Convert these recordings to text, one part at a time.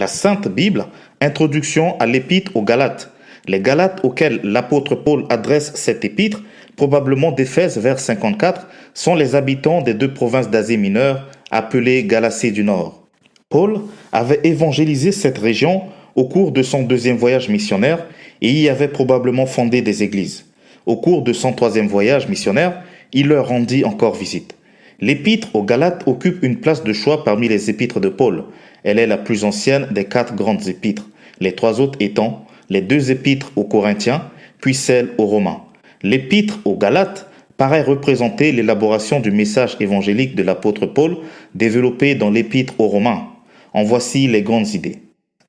La Sainte Bible, introduction à l'épître aux Galates. Les Galates auxquels l'apôtre Paul adresse cette épître, probablement d'Éphèse vers 54, sont les habitants des deux provinces d'Asie mineure, appelées Galatie du Nord. Paul avait évangélisé cette région au cours de son deuxième voyage missionnaire et y avait probablement fondé des églises. Au cours de son troisième voyage missionnaire, il leur rendit encore visite. L'épître aux Galates occupe une place de choix parmi les épîtres de Paul. Elle est la plus ancienne des 4 grandes épîtres, les 3 autres étant les 2 épîtres aux Corinthiens, puis celle aux Romains. L'épître aux Galates paraît représenter l'élaboration du message évangélique de l'apôtre Paul développé dans l'épître aux Romains. En voici les grandes idées.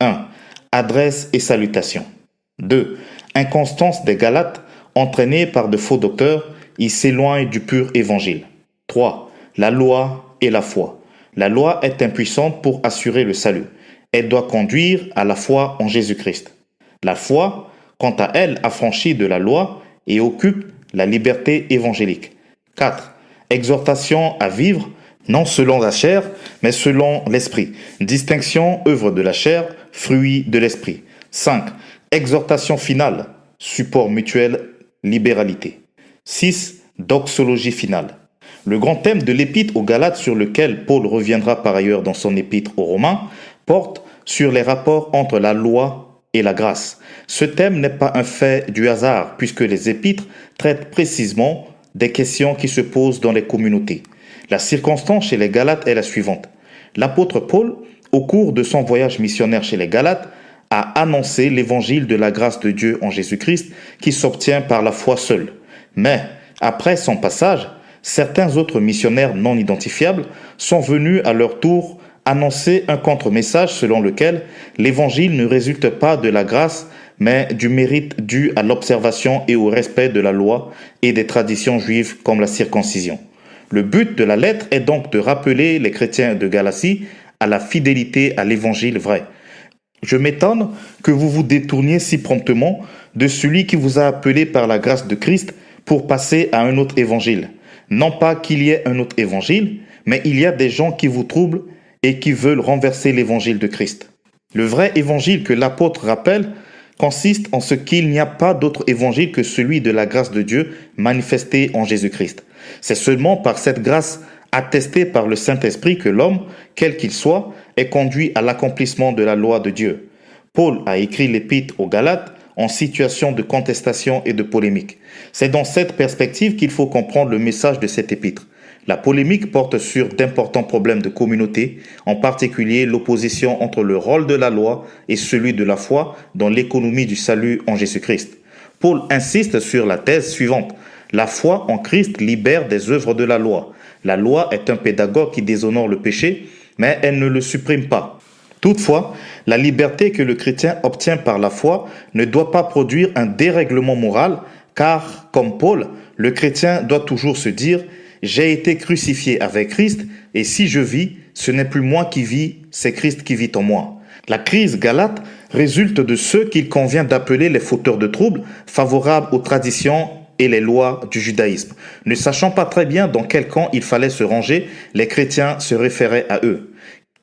1. Adresse et salutation. 2. Inconstance des Galates, entraînés par de faux docteurs, ils s'éloignent du pur évangile. 3. La loi et la foi. La loi est impuissante pour assurer le salut. Elle doit conduire à la foi en Jésus-Christ. La foi, quant à elle, affranchit de la loi et occupe la liberté évangélique. 4. Exhortation à vivre, non selon la chair, mais selon l'esprit. Distinction, œuvre de la chair, fruit de l'esprit. 5. Exhortation finale, support mutuel, libéralité. 6. Doxologie finale. Le grand thème de l'épître aux Galates, sur lequel Paul reviendra par ailleurs dans son épître aux Romains, porte sur les rapports entre la loi et la grâce. Ce thème n'est pas un fait du hasard, puisque les épîtres traitent précisément des questions qui se posent dans les communautés. La circonstance chez les Galates est la suivante. L'apôtre Paul, au cours de son voyage missionnaire chez les Galates, a annoncé l'évangile de la grâce de Dieu en Jésus-Christ qui s'obtient par la foi seule. Mais, après son passage, certains autres missionnaires non identifiables sont venus à leur tour annoncer un contre-message selon lequel l'évangile ne résulte pas de la grâce, mais du mérite dû à l'observation et au respect de la loi et des traditions juives comme la circoncision. Le but de la lettre est donc de rappeler les chrétiens de Galatie à la fidélité à l'évangile vrai. Je m'étonne que vous vous détourniez si promptement de celui qui vous a appelé par la grâce de Christ pour passer à un autre évangile. Non pas qu'il y ait un autre évangile, mais il y a des gens qui vous troublent et qui veulent renverser l'évangile de Christ. Le vrai évangile que l'apôtre rappelle consiste en ce qu'il n'y a pas d'autre évangile que celui de la grâce de Dieu manifestée en Jésus-Christ. C'est seulement par cette grâce attestée par le Saint-Esprit que l'homme, quel qu'il soit, est conduit à l'accomplissement de la loi de Dieu. Paul a écrit l'épître aux Galates en situation de contestation et de polémique. C'est dans cette perspective qu'il faut comprendre le message de cette épître. La polémique porte sur d'importants problèmes de communauté, en particulier l'opposition entre le rôle de la loi et celui de la foi dans l'économie du salut en Jésus-Christ. Paul insiste sur la thèse suivante. La foi en Christ libère des œuvres de la loi. La loi est un pédagogue qui déshonore le péché, mais elle ne le supprime pas. Toutefois, la liberté que le chrétien obtient par la foi ne doit pas produire un dérèglement moral, car, comme Paul, le chrétien doit toujours se dire « J'ai été crucifié avec Christ, et si je vis, ce n'est plus moi qui vis, c'est Christ qui vit en moi. » La crise galate résulte de ceux qu'il convient d'appeler les fauteurs de troubles, favorables aux traditions et les lois du judaïsme. Ne sachant pas très bien dans quel camp il fallait se ranger, les chrétiens se référaient à eux.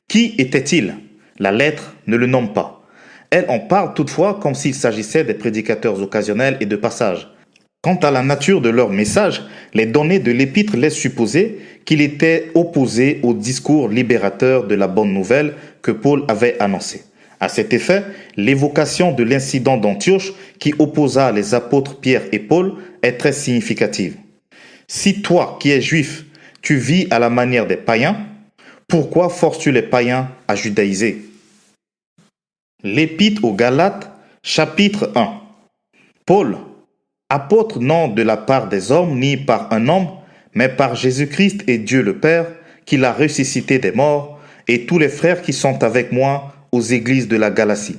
Qui étaient-ils ? La lettre ne le nomme pas. Elle en parle toutefois comme s'il s'agissait des prédicateurs occasionnels et de passage. Quant à la nature de leur message, les données de l'épître laissent supposer qu'il était opposé au discours libérateur de la bonne nouvelle que Paul avait annoncé. À cet effet, l'évocation de l'incident d'Antioche qui opposa les apôtres Pierre et Paul est très significative. Si toi, qui es juif, tu vis à la manière des païens, pourquoi forces-tu les païens à judaïser ? L'épître aux Galates, chapitre 1. Paul, apôtre non de la part des hommes ni par un homme, mais par Jésus-Christ et Dieu le Père, qui l'a ressuscité des morts, et tous les frères qui sont avec moi aux églises de la Galatie.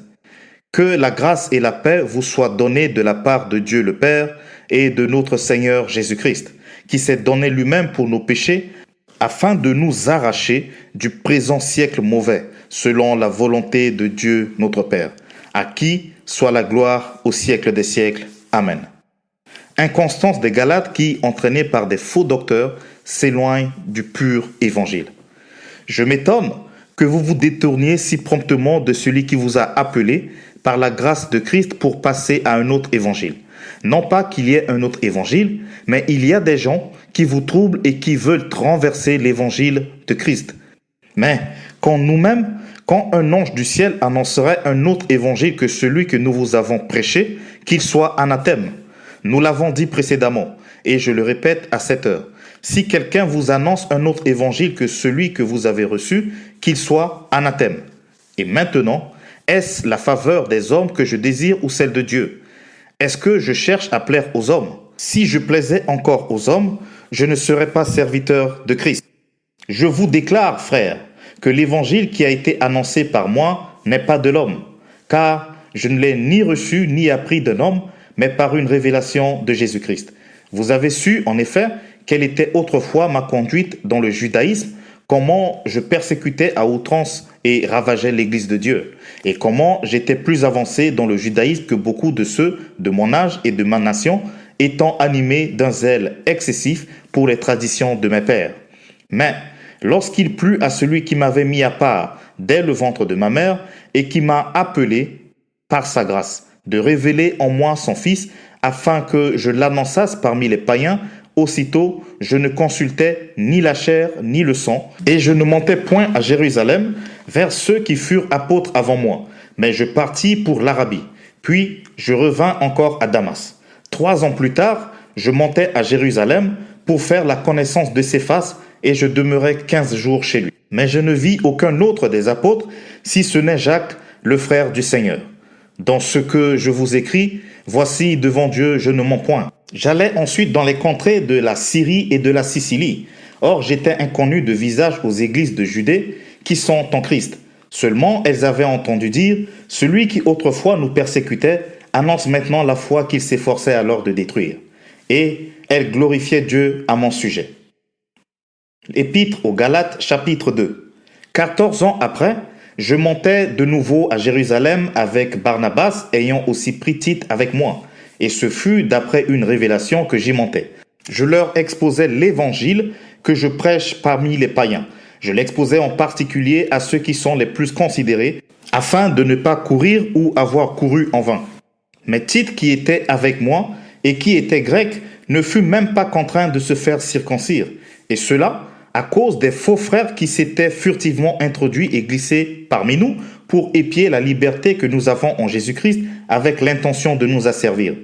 Que la grâce et la paix vous soient données de la part de Dieu le Père et de notre Seigneur Jésus-Christ, qui s'est donné lui-même pour nos péchés, afin de nous arracher du présent siècle mauvais, selon la volonté de Dieu notre Père, à qui soit la gloire au siècle des siècles. Amen. Inconstance des Galates qui, entraînés par des faux docteurs, s'éloignent du pur évangile. Je m'étonne que vous vous détourniez si promptement de celui qui vous a appelé par la grâce de Christ pour passer à un autre évangile. Non pas qu'il y ait un autre évangile, mais il y a des gens qui vous troublent et qui veulent renverser l'évangile de Christ. Mais quand un ange du ciel annoncerait un autre évangile que celui que nous vous avons prêché, qu'il soit anathème. Nous l'avons dit précédemment, et je le répète à cette heure. Si quelqu'un vous annonce un autre évangile que celui que vous avez reçu, qu'il soit anathème. Et maintenant, est-ce la faveur des hommes que je désire ou celle de Dieu? Est-ce que je cherche à plaire aux hommes? Si je plaisais encore aux hommes, je ne serais pas serviteur de Christ. Je vous déclare, frères, que l'évangile qui a été annoncé par moi n'est pas de l'homme, car je ne l'ai ni reçu ni appris d'un homme, mais par une révélation de Jésus-Christ. Vous avez su, en effet, quelle était autrefois ma conduite dans le judaïsme, comment je persécutais à outrance et ravageais l'Église de Dieu, et comment j'étais plus avancé dans le judaïsme que beaucoup de ceux de mon âge et de ma nation, étant animés d'un zèle excessif pour les traditions de mes pères. Mais lorsqu'il plut à celui qui m'avait mis à part dès le ventre de ma mère et qui m'a appelé par sa grâce de révéler en moi son Fils, afin que je l'annonçasse parmi les païens, aussitôt je ne consultais ni la chair ni le sang, et je ne montais point à Jérusalem vers ceux qui furent apôtres avant moi, mais je partis pour l'Arabie, puis je revins encore à Damas. 3 ans plus tard, je montais à Jérusalem pour faire la connaissance de Céphas, et je demeurai 15 jours chez lui. Mais je ne vis aucun autre des apôtres, si ce n'est Jacques, le frère du Seigneur. Dans ce que je vous écris, voici devant Dieu, je ne mens point. J'allais ensuite dans les contrées de la Syrie et de la Sicilie. Or, j'étais inconnu de visage aux églises de Judée qui sont en Christ. Seulement, elles avaient entendu dire, celui qui autrefois nous persécutait annonce maintenant la foi qu'il s'efforçait alors de détruire. Et elles glorifiaient Dieu à mon sujet. Épître aux Galates, chapitre 2. 14 ans après, je montais de nouveau à Jérusalem avec Barnabas, ayant aussi pris Tite avec moi. Et ce fut d'après une révélation que j'y montais. Je leur exposais l'évangile que je prêche parmi les païens. Je l'exposais en particulier à ceux qui sont les plus considérés, afin de ne pas courir ou avoir couru en vain. Mais Tite, qui était avec moi et qui était grec, ne fut même pas contraint de se faire circoncire. Et cela à cause des faux frères qui s'étaient furtivement introduits et glissés parmi nous pour épier la liberté que nous avons en Jésus-Christ avec l'intention de nous asservir.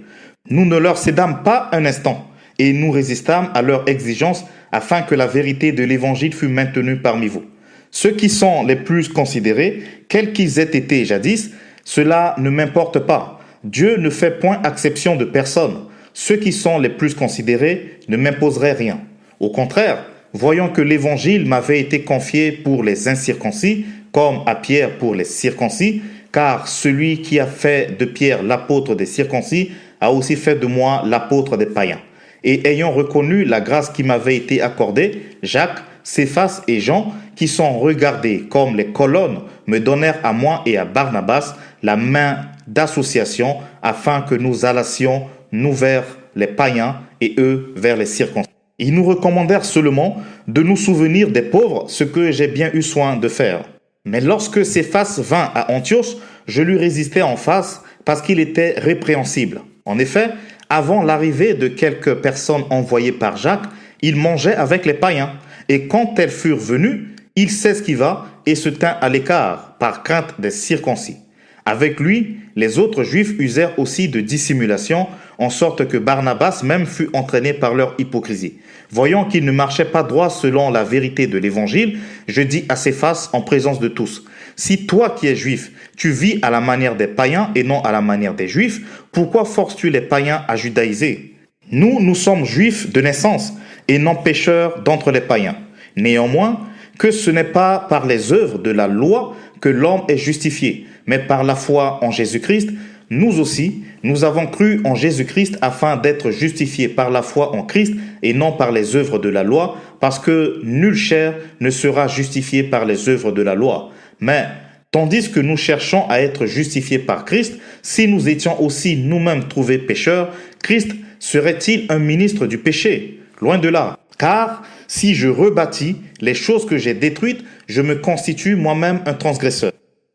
Nous ne leur cédâmes pas un instant et nous résistâmes à leurs exigences afin que la vérité de l'Évangile fût maintenue parmi vous. Ceux qui sont les plus considérés, quels qu'ils aient été jadis, cela ne m'importe pas. Dieu ne fait point exception de personne. Ceux qui sont les plus considérés ne m'imposeraient rien. Au contraire, voyant que l'évangile m'avait été confié pour les incirconcis, comme à Pierre pour les circoncis, car celui qui a fait de Pierre l'apôtre des circoncis a aussi fait de moi l'apôtre des païens. Et ayant reconnu la grâce qui m'avait été accordée, Jacques, Céphas et Jean, qui sont regardés comme les colonnes, me donnèrent à moi et à Barnabas la main d'association afin que nous allassions nous vers les païens et eux vers les circoncis. Ils nous recommandèrent seulement de nous souvenir des pauvres, ce que j'ai bien eu soin de faire. Mais lorsque Céphas vint à Antioche, je lui résistai en face parce qu'il était répréhensible. En effet, avant l'arrivée de quelques personnes envoyées par Jacques, il mangeait avec les païens. Et quand elles furent venues, il s'esquiva et se tint à l'écart par crainte des circoncis. Avec lui, les autres Juifs usèrent aussi de dissimulation, en sorte que Barnabas même fut entraîné par leur hypocrisie. Voyant qu'il ne marchait pas droit selon la vérité de l'Évangile, je dis à Céphas en présence de tous, « Si toi qui es juif, tu vis à la manière des païens et non à la manière des juifs, pourquoi forces-tu les païens à judaïser? Nous sommes juifs de naissance et non pécheurs d'entre les païens. Néanmoins, que ce n'est pas par les œuvres de la loi que l'homme est justifié, mais par la foi en Jésus-Christ. Nous aussi, nous avons cru en Jésus-Christ afin d'être justifiés par la foi en Christ et non par les œuvres de la loi, parce que nulle chair ne sera justifiée par les œuvres de la loi. Mais tandis que nous cherchons à être justifiés par Christ, si nous étions aussi nous-mêmes trouvés pécheurs, Christ serait-il un ministre du péché? Loin de là. Car Si je rebâtis les choses que j'ai détruites, je me constitue moi-même un transgresseur.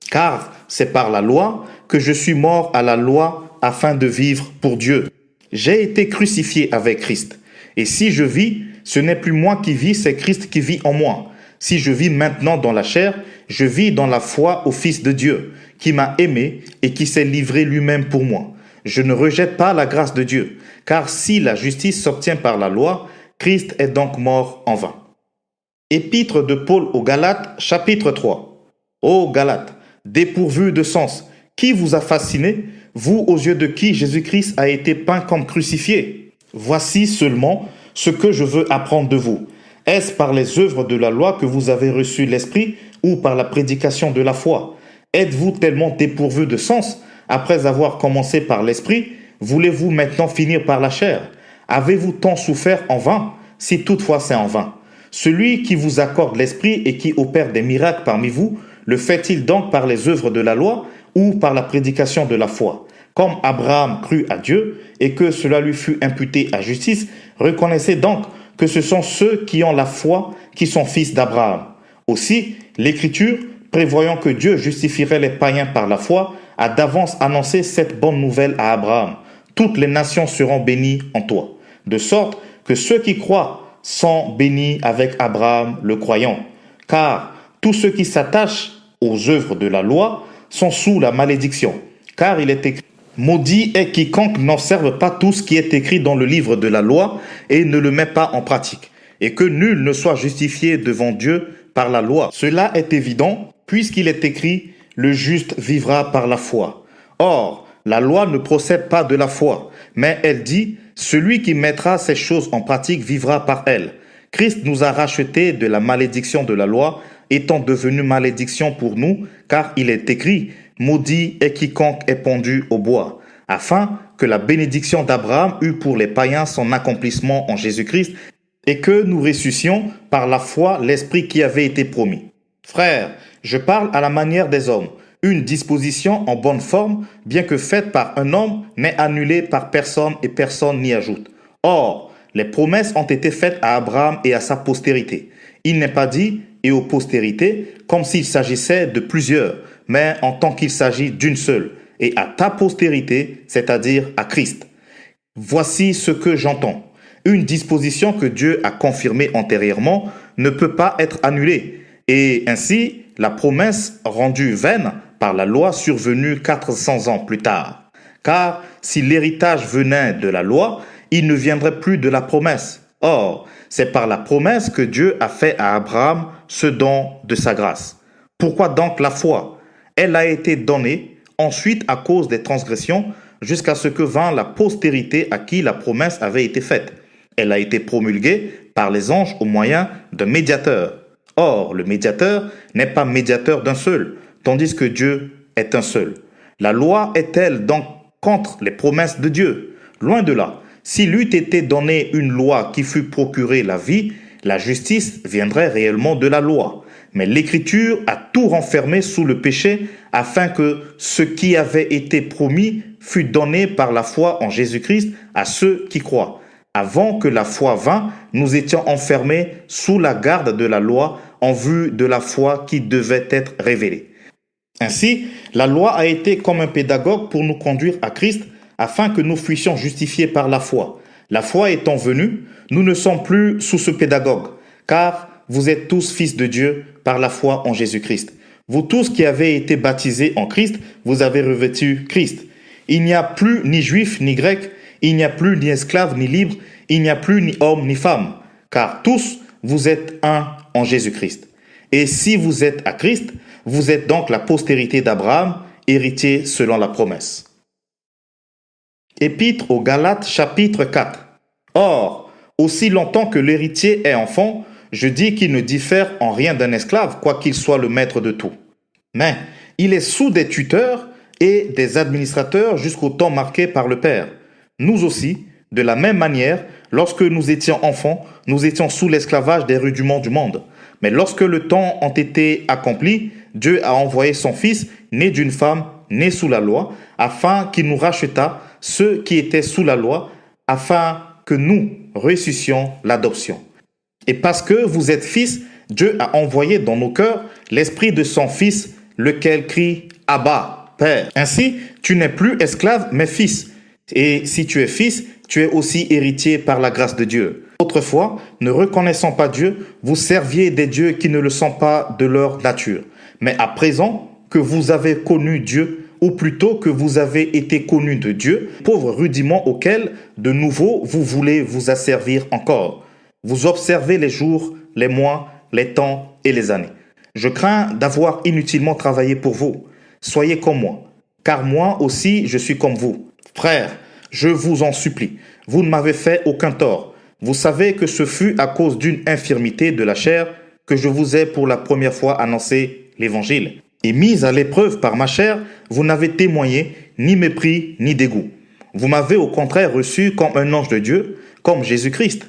Car c'est par la loi que je suis mort à la loi afin de vivre pour Dieu. J'ai été crucifié avec Christ. Et si je vis, ce n'est plus moi qui vis, c'est Christ qui vit en moi. Si je vis maintenant dans la chair, je vis dans la foi au Fils de Dieu, qui m'a aimé et qui s'est livré lui-même pour moi. Je ne rejette pas la grâce de Dieu, car si la justice s'obtient par la loi, Christ est donc mort en vain. Épître de Paul aux Galates, chapitre 3. Ô Galates, dépourvus de sens, qui vous a fasciné, vous aux yeux de qui Jésus-Christ a été peint comme crucifié? Voici seulement ce que je veux apprendre de vous. Est-ce par les œuvres de la loi que vous avez reçu l'Esprit ou par la prédication de la foi? Êtes-vous tellement dépourvus de sens? Après avoir commencé par l'Esprit, voulez-vous maintenant finir par la chair? Avez-vous tant souffert en vain, si toutefois c'est en vain? Celui qui vous accorde l'Esprit et qui opère des miracles parmi vous, le fait-il donc par les œuvres de la loi ou par la prédication de la foi? Comme Abraham crut à Dieu et que cela lui fut imputé à justice, reconnaissez donc que ce sont ceux qui ont la foi qui sont fils d'Abraham. Aussi, l'Écriture, prévoyant que Dieu justifierait les païens par la foi, a d'avance annoncé cette bonne nouvelle à Abraham. Toutes les nations seront bénies en toi. De sorte que ceux qui croient sont bénis avec Abraham le croyant. Car tous ceux qui s'attachent aux œuvres de la loi sont sous la malédiction. Car il est écrit: maudit est quiconque n'observe pas tout ce qui est écrit dans le livre de la loi et ne le met pas en pratique, et que nul ne soit justifié devant Dieu par la loi. Cela est évident, puisqu'il est écrit: le juste vivra par la foi. Or, la loi ne procède pas de la foi, mais elle dit: celui qui mettra ces choses en pratique vivra par elles. Christ nous a rachetés de la malédiction de la loi, étant devenu malédiction pour nous, car il est écrit: maudit est quiconque est pendu au bois, afin que la bénédiction d'Abraham eût pour les païens son accomplissement en Jésus-Christ, et que nous ressuscions par la foi l'Esprit qui avait été promis. Frères, je parle à la manière des hommes. Une disposition en bonne forme, bien que faite par un homme, n'est annulée par personne et personne n'y ajoute. Or, les promesses ont été faites à Abraham et à sa postérité. Il n'est pas dit « et aux postérités » comme s'il s'agissait de plusieurs, mais en tant qu'il s'agit d'une seule, et à ta postérité, c'est-à-dire à Christ. Voici ce que j'entends. Une disposition que Dieu a confirmée antérieurement ne peut pas être annulée, et ainsi la promesse rendue vaine par la loi survenue 400 ans plus tard. Car si l'héritage venait de la loi, il ne viendrait plus de la promesse. Or, c'est par la promesse que Dieu a fait à Abraham ce don de sa grâce. Pourquoi donc la foi? Elle a été donnée ensuite à cause des transgressions jusqu'à ce que vint la postérité à qui la promesse avait été faite. Elle a été promulguée par les anges au moyen d'un médiateur. Or, le médiateur n'est pas médiateur d'un seul, tandis que Dieu est un seul. La loi est-elle donc contre les promesses de Dieu? Loin de là. S'il eût été donné une loi qui fût procurée la vie, la justice viendrait réellement de la loi. Mais l'Écriture a tout renfermé sous le péché afin que ce qui avait été promis fût donné par la foi en Jésus-Christ à ceux qui croient. Avant que la foi vînt, nous étions enfermés sous la garde de la loi en vue de la foi qui devait être révélée. Ainsi, la loi a été comme un pédagogue pour nous conduire à Christ afin que nous fussions justifiés par la foi. La foi étant venue, nous ne sommes plus sous ce pédagogue, car vous êtes tous fils de Dieu par la foi en Jésus-Christ. Vous tous qui avez été baptisés en Christ, vous avez revêtu Christ. Il n'y a plus ni juif ni grec, il n'y a plus ni esclave ni libre, il n'y a plus ni homme ni femme, car tous vous êtes un en Jésus-Christ. Et si vous êtes à Christ, vous êtes donc la postérité d'Abraham, héritier selon la promesse. Épître aux Galates chapitre 4. Or, aussi longtemps que l'héritier est enfant, je dis qu'il ne diffère en rien d'un esclave, quoiqu'il soit le maître de tout. Mais il est sous des tuteurs et des administrateurs jusqu'au temps marqué par le Père. Nous aussi, de la même manière, lorsque nous étions enfants, nous étions sous l'esclavage des rudiments du monde. Mais lorsque le temps a été accompli, Dieu a envoyé son Fils, né d'une femme, né sous la loi, afin qu'il nous rachetât ceux qui étaient sous la loi, afin que nous ressuscions l'adoption. Et parce que vous êtes fils, Dieu a envoyé dans nos cœurs l'esprit de son Fils, lequel crie « Abba, Père ». Ainsi, tu n'es plus esclave, mais fils. Et si tu es fils, tu es aussi héritier par la grâce de Dieu. Autrefois, ne reconnaissant pas Dieu, vous serviez des dieux qui ne le sont pas de leur nature. Mais à présent que vous avez connu Dieu, ou plutôt que vous avez été connus de Dieu, pauvre rudiment auquel, de nouveau, vous voulez vous asservir encore. Vous observez les jours, les mois, les temps et les années. Je crains d'avoir inutilement travaillé pour vous. Soyez comme moi, car moi aussi je suis comme vous. Frères, je vous en supplie, vous ne m'avez fait aucun tort. Vous savez que ce fut à cause d'une infirmité de la chair que je vous ai pour la première fois annoncé l'Évangile. Et mis à l'épreuve par ma chair, vous n'avez témoigné ni mépris ni dégoût. Vous m'avez au contraire reçu comme un ange de Dieu, comme Jésus-Christ.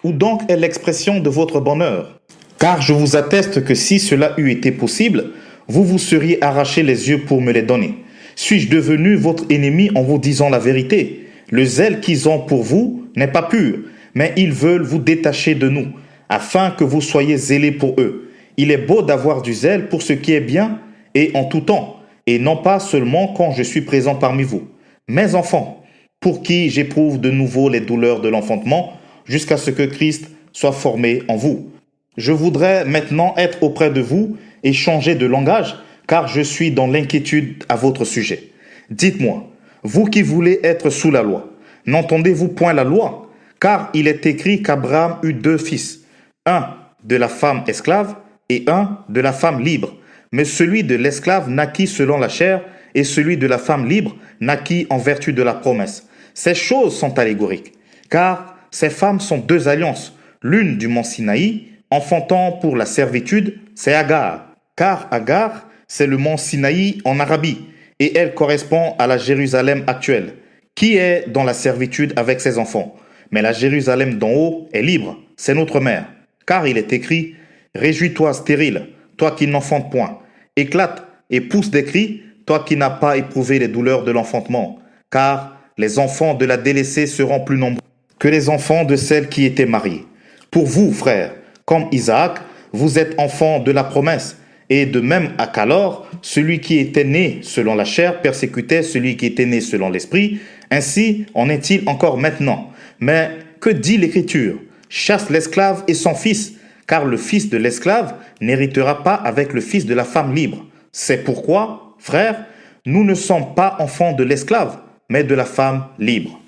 Où donc est l'expression de votre bonheur? Car je vous atteste que si cela eût été possible, vous vous seriez arraché les yeux pour me les donner. Suis-je devenu votre ennemi en vous disant la vérité? Le zèle qu'ils ont pour vous n'est pas pur, mais ils veulent vous détacher de nous, afin que vous soyez zélés pour eux. Il est beau d'avoir du zèle pour ce qui est bien et en tout temps, et non pas seulement quand je suis présent parmi vous. Mes enfants, pour qui j'éprouve de nouveau les douleurs de l'enfantement, jusqu'à ce que Christ soit formé en vous. Je voudrais maintenant être auprès de vous et changer de langage, car je suis dans l'inquiétude à votre sujet. Dites-moi, vous qui voulez être sous la loi, n'entendez-vous point la loi? Car il est écrit qu'Abraham eut 2 fils, un de la femme esclave et un de la femme libre. Mais celui de l'esclave naquit selon la chair, et celui de la femme libre naquit en vertu de la promesse. Ces choses sont allégoriques, car ces femmes sont 2 alliances. L'une du mont Sinaï, enfantant pour la servitude, c'est Agar. Car Agar, c'est le mont Sinaï en Arabie, et elle correspond à la Jérusalem actuelle, qui est dans la servitude avec ses enfants. Mais la Jérusalem d'en haut est libre, c'est notre mère. Car il est écrit, « Réjouis-toi stérile, toi qui n'enfantes point. Éclate et pousse des cris, toi qui n'as pas éprouvé les douleurs de l'enfantement. Car les enfants de la délaissée seront plus nombreux que les enfants de celle qui était mariée. Pour vous, frères, comme Isaac, vous êtes enfants de la promesse. Et de même à qu'alors, celui qui était né selon la chair persécutait celui qui était né selon l'esprit. Ainsi en est-il encore maintenant. Mais que dit l'Écriture? Chasse l'esclave et son fils, car le fils de l'esclave n'héritera pas avec le fils de la femme libre. C'est pourquoi, frères, nous ne sommes pas enfants de l'esclave, mais de la femme libre.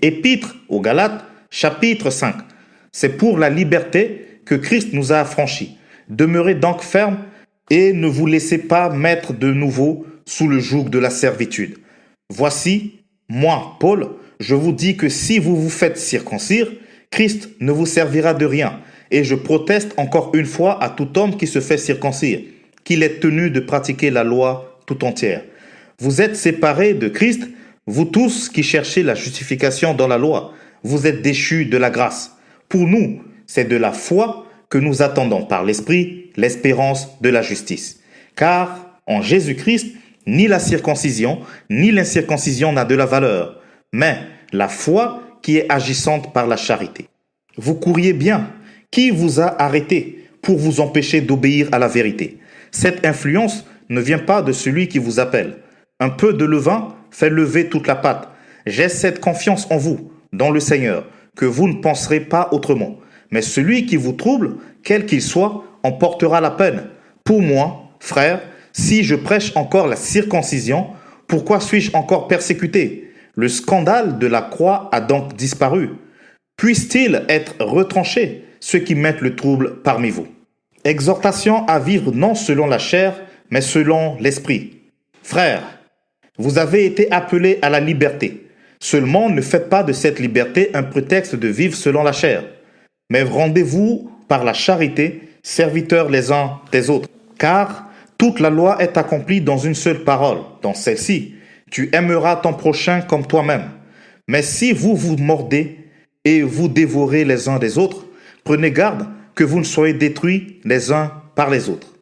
Épître aux Galates, chapitre 5. C'est pour la liberté que Christ nous a affranchis. Demeurez donc fermes et ne vous laissez pas mettre de nouveau sous le joug de la servitude. Voici, moi, Paul, je vous dis que si vous vous faites circoncire, Christ ne vous servira de rien. Et je proteste encore une fois à tout homme qui se fait circoncire, qu'il est tenu de pratiquer la loi tout entière. Vous êtes séparés de Christ, vous tous qui cherchez la justification dans la loi. Vous êtes déchus de la grâce. Pour nous, c'est de la foi que nous attendons par l'Esprit l'espérance de la justice. Car en Jésus-Christ, ni la circoncision, ni l'incirconcision n'a de la valeur, mais la foi qui est agissante par la charité. Vous couriez bien. Qui vous a arrêté pour vous empêcher d'obéir à la vérité? Cette influence ne vient pas de celui qui vous appelle. Un peu de levain fait lever toute la pâte. J'ai cette confiance en vous, dans le Seigneur, que vous ne penserez pas autrement. Mais celui qui vous trouble, quel qu'il soit, en portera la peine. Pour moi, frère, si je prêche encore la circoncision, pourquoi suis-je encore persécuté? Le scandale de la croix a donc disparu. Puisse-t-il être retranché, ceux qui mettent le trouble parmi vous? Exhortation à vivre non selon la chair, mais selon l'esprit. Frères, vous avez été appelés à la liberté. Seulement, ne faites pas de cette liberté un prétexte de vivre selon la chair. Mais rendez-vous par la charité, serviteurs les uns des autres. Car toute la loi est accomplie dans une seule parole, dans celle-ci. Tu aimeras ton prochain comme toi-même. Mais si vous vous mordez et vous dévorez les uns des autres, prenez garde que vous ne soyez détruits les uns par les autres.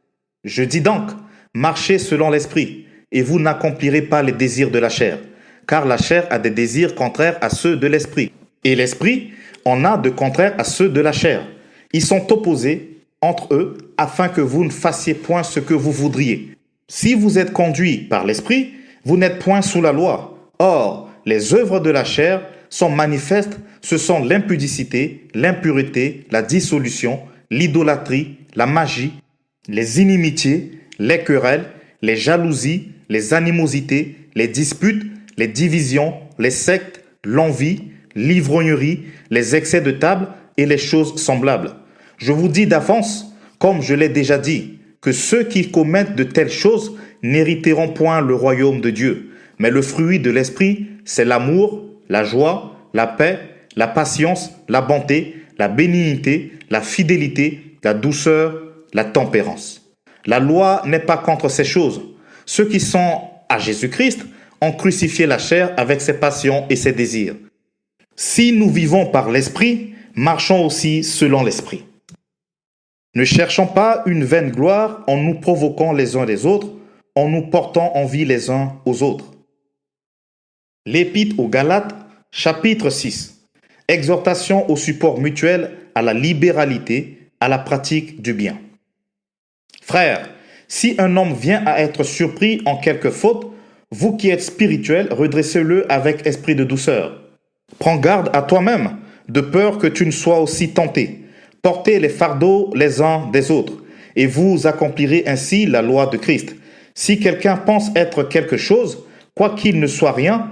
Je dis donc, marchez selon l'esprit, et vous n'accomplirez pas les désirs de la chair, car la chair a des désirs contraires à ceux de l'esprit. Et l'esprit en a de contraire à ceux de la chair. Ils sont opposés entre eux afin que vous ne fassiez point ce que vous voudriez. Si vous êtes conduit par l'Esprit, vous n'êtes point sous la loi. Or, les œuvres de la chair sont manifestes, ce sont l'impudicité, l'impureté, la dissolution, l'idolâtrie, la magie, les inimitiés, les querelles, les jalousies, les animosités, les disputes, les divisions, les sectes, l'envie, l'ivrognerie, les excès de table et les choses semblables. Je vous dis d'avance, comme je l'ai déjà dit, que ceux qui commettent de telles choses n'hériteront point le royaume de Dieu. Mais le fruit de l'esprit, c'est l'amour, la joie, la paix, la patience, la bonté, la bénignité, la fidélité, la douceur, la tempérance. La loi n'est pas contre ces choses. Ceux qui sont à Jésus-Christ ont crucifié la chair avec ses passions et ses désirs. Si nous vivons par l'esprit, marchons aussi selon l'esprit. Ne cherchons pas une vaine gloire en nous provoquant les uns les autres, en nous portant envie les uns aux autres. L'Épître aux Galates, chapitre 6. Exhortation au support mutuel, à la libéralité, à la pratique du bien. Frères, si un homme vient à être surpris en quelque faute, vous qui êtes spirituels, redressez-le avec esprit de douceur. Prends garde à toi-même, de peur que tu ne sois aussi tenté. Portez les fardeaux les uns des autres, et vous accomplirez ainsi la loi de Christ. Si quelqu'un pense être quelque chose, quoiqu'il ne soit rien,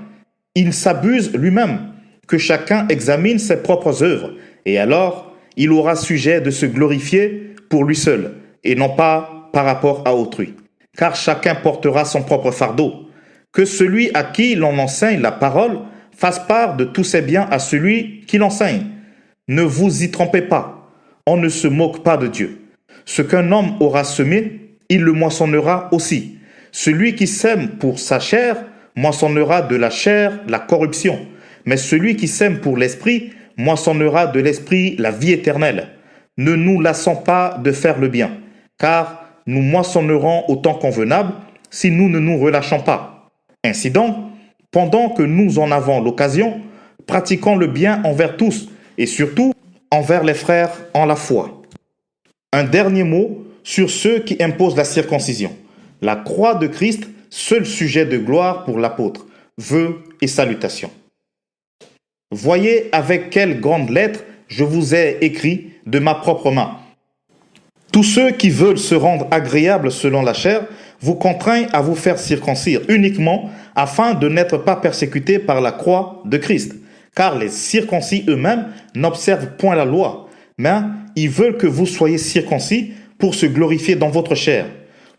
il s'abuse lui-même. Que chacun examine ses propres œuvres, et alors il aura sujet de se glorifier pour lui seul, et non pas par rapport à autrui. Car chacun portera son propre fardeau. Que celui à qui l'on enseigne la parole fasse part de tous ses biens à celui qui l'enseigne. Ne vous y trompez pas. On ne se moque pas de Dieu. Ce qu'un homme aura semé, il le moissonnera aussi. Celui qui sème pour sa chair, moissonnera de la chair la corruption. Mais celui qui sème pour l'esprit, moissonnera de l'esprit la vie éternelle. Ne nous lassons pas de faire le bien, car nous moissonnerons au temps convenable si nous ne nous relâchons pas. Ainsi donc, pendant que nous en avons l'occasion, pratiquons le bien envers tous et surtout envers les frères en la foi. Un dernier mot sur ceux qui imposent la circoncision. La croix de Christ, seul sujet de gloire pour l'apôtre. Vœux et salutations. Voyez avec quelle grande lettre je vous ai écrit de ma propre main. Tous ceux qui veulent se rendre agréables selon la chair vous contraignent à vous faire circoncire uniquement afin de n'être pas persécutés par la croix de Christ. Car les circoncis eux-mêmes n'observent point la loi, mais ils veulent que vous soyez circoncis pour se glorifier dans votre chair.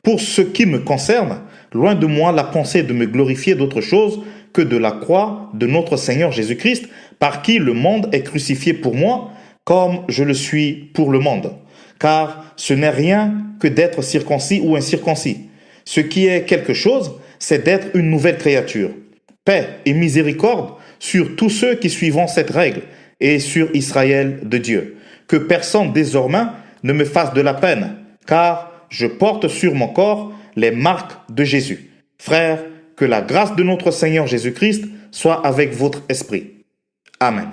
Pour ce qui me concerne, loin de moi la pensée de me glorifier d'autre chose que de la croix de notre Seigneur Jésus-Christ, par qui le monde est crucifié pour moi, comme je le suis pour le monde. Car ce n'est rien que d'être circoncis ou incirconcis. Ce qui est quelque chose, c'est d'être une nouvelle créature. Paix et miséricorde sur tous ceux qui suivront cette règle et sur Israël de Dieu. Que personne désormais ne me fasse de la peine, car je porte sur mon corps les marques de Jésus. Frères, que la grâce de notre Seigneur Jésus-Christ soit avec votre esprit. Amen.